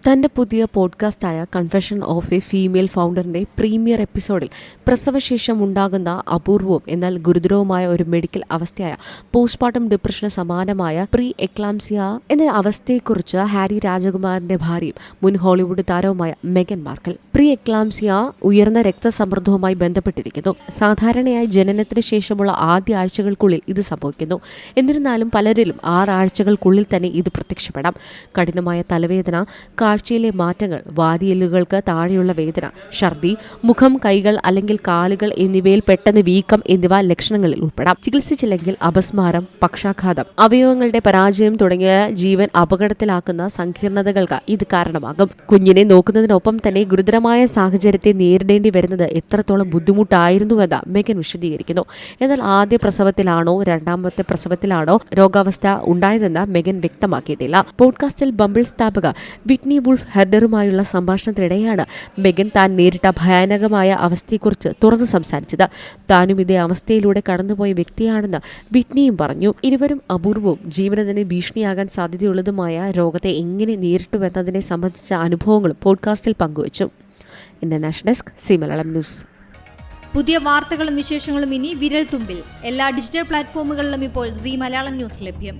തൻ്റെ പുതിയ പോഡ്കാസ്റ്റായ കൺഫെഷൻ ഓഫ് എ ഫീമെയിൽ ഫൗണ്ടറിൻ്റെ പ്രീമിയർ എപ്പിസോഡിൽ പ്രസവശേഷം ഉണ്ടാകുന്ന അപൂർവവും എന്നാൽ ഗുരുതരവുമായ ഒരു മെഡിക്കൽ അവസ്ഥയായ പോസ്റ്റ്മോർട്ടം ഡിപ്രഷന് സമാനമായ പ്രീ എക്ലാംസിയ എന്ന അവസ്ഥയെക്കുറിച്ച് ഹാരി രാജകുമാരൻ്റെ ഭാര്യയും മുൻ ഹോളിവുഡ് താരവുമായ മെഗൻ മാർക്കൽ. പ്രീ എക്ലാംസിയ ഉയർന്ന രക്തസമ്മർദ്ദവുമായി ബന്ധപ്പെട്ടിരിക്കുന്നു. സാധാരണയായി ജനനത്തിന് ശേഷമുള്ള ആദ്യ ആഴ്ചകൾക്കുള്ളിൽ ഇത് സംഭവിക്കുന്നു. എന്നിരുന്നാലും പലരിലും 6 ആഴ്ചകൾക്കുള്ളിൽ തന്നെ ഇത് പ്രത്യക്ഷപ്പെടാം. കഠിനമായ തലവേദന, കാഴ്ചയിലെ മാറ്റങ്ങൾ, വാരിയെല്ലുകൾക്ക് താഴെയുള്ള വേദന, ഛർദി, മുഖം, കൈകൾ അല്ലെങ്കിൽ കാലുകൾ എന്നിവയിൽ പെട്ടെന്ന് വീക്കം എന്നിവ ലക്ഷണങ്ങളിൽ ഉൾപ്പെടാം. ചികിത്സിച്ചില്ലെങ്കിൽ അപസ്മാരം, പക്ഷാഘാതം, അവയവങ്ങളുടെ പരാജയം തുടങ്ങിയ ജീവൻ അപകടത്തിലാക്കുന്ന സങ്കീർണതകൾക്ക് ഇത് കാരണമാകും. കുഞ്ഞിനെ നോക്കുന്നതിനൊപ്പം തന്നെ ഗുരുതരമായ സാഹചര്യത്തെ നേരിടേണ്ടി വരുന്നത് എത്രത്തോളം ബുദ്ധിമുട്ടായിരുന്നുവെന്ന് മെഗൻ വിശദീകരിക്കുന്നു. എന്നാൽ ആദ്യ പ്രസവത്തിലാണോ രണ്ടാമത്തെ പ്രസവത്തിലാണോ രോഗാവസ്ഥ ഉണ്ടായതെന്ന് മെഗൻ വ്യക്തമാക്കിയിട്ടില്ല. പോഡ്കാസ്റ്റിൽ ബംബിൾ സ്ഥാപക വിറ്റ്നി വുൾഫ് ഹെർഡറുമായുള്ള സംഭാഷണത്തിനിടെയാണ് മെഗൻ താൻ നേരിട്ട ഭയാനകമായ അവസ്ഥയെക്കുറിച്ച് തുറന്നു സംസാരിച്ചത്. താനും ഇതേ അവസ്ഥയിലൂടെ കടന്നുപോയ വ്യക്തിയാണെന്ന് വിറ്റ്നിയും പറഞ്ഞു. ഇരുവരും അപൂർവവും ജീവന് തന്നെ ഭീഷണിയാകാൻ സാധ്യതയുള്ളതുമായ രോഗത്തെ എങ്ങനെ നേരിട്ടുവെന്നതിനെ സംബന്ധിച്ച അനുഭവങ്ങളും പോഡ്കാസ്റ്റിൽ പങ്കുവച്ചു. International desk, C Malayalam news. പുതിയ വാർത്തകളും വിശേഷങ്ങളും ഇനി വിരൽ തുമ്പിൽ. എല്ലാ ഡിജിറ്റൽ പ്ലാറ്റ്ഫോമുകളിലും ഇപ്പോൾ സി മലയാളം ന്യൂസ് ലഭ്യം.